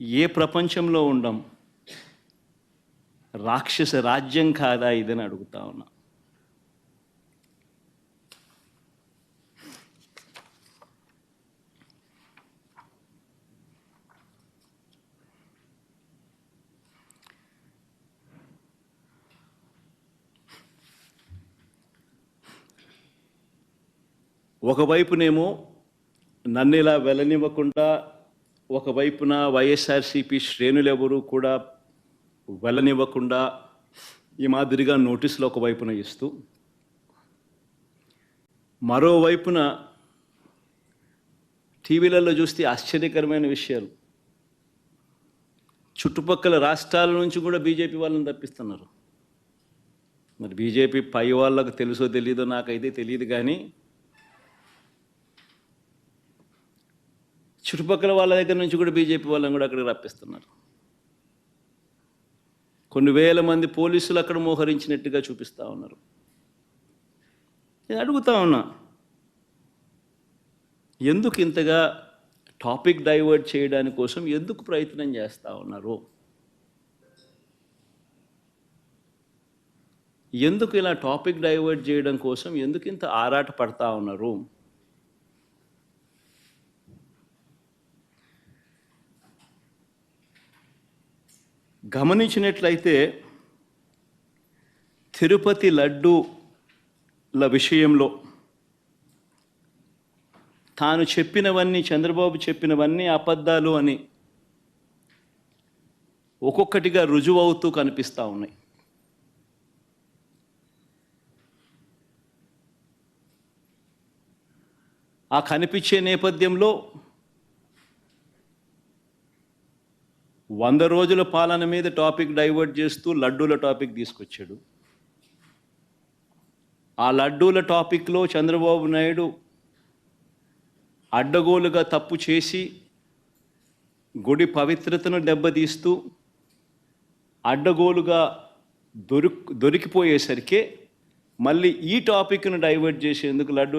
ఏ ప్రపంచంలో ఉండం? రాక్షస రాజ్యం కాదా ఇదని అడుగుతా ఉన్నా. ఒకవైపునేమో నన్ను ఇలా వెళ్ళనివ్వకుండా, ఒకవైపున వైఎస్ఆర్సీపీ శ్రేణులెవరూ కూడా వెళ్ళనివ్వకుండా ఈ మాదిరిగా నోటీసులు ఒకవైపున ఇస్తూ, మరోవైపున టీవీలలో చూస్తే ఆశ్చర్యకరమైన విషయాలు. చుట్టుపక్కల రాష్ట్రాల నుంచి కూడా బీజేపీ వాళ్ళని తప్పిస్తున్నారు. మరి బీజేపీ పై వాళ్ళకు తెలుసో తెలీదో నాకైతే తెలియదు, కానీ చుట్టుపక్కల వాళ్ళ దగ్గర నుంచి కూడా బీజేపీ వాళ్ళని కూడా అక్కడికి రప్పిస్తున్నారు. కొన్ని వేల మంది పోలీసులు అక్కడ మోహరించినట్టుగా చూపిస్తూ ఉన్నారు. నేను అడుగుతా ఉన్నా, ఎందుకు ఇంతగా టాపిక్ డైవర్ట్ చేయడానికి కోసం ఎందుకు ప్రయత్నం చేస్తూ ఉన్నారు? ఎందుకు ఇలా టాపిక్ డైవర్ట్ చేయడం కోసం ఎందుకు ఇంత ఆరాట పడతా ఉన్నారు? గమనించినట్లయితే తిరుపతి లడ్డూల విషయంలో తాను చెప్పినవన్నీ, చంద్రబాబు చెప్పినవన్నీ అబద్ధాలు అని ఒక్కొక్కటిగా రుజువవుతూ కనిపిస్తూ ఉన్నాయి. ఆ కనిపించే నేపథ్యంలో 100 రోజుల పాలన మీద టాపిక్ డైవర్ట్ చేస్తూ లడ్డూల టాపిక్ తీసుకొచ్చాడు. ఆ లడ్డూల టాపిక్లో చంద్రబాబు నాయుడు అడ్డగోలుగా తప్పు చేసి గుడి పవిత్రతను దెబ్బతీస్తూ అడ్డగోలుగా దొరికిపోయేసరికి మళ్ళీ ఈ టాపిక్ను డైవర్ట్ చేసేందుకు లడ్డూ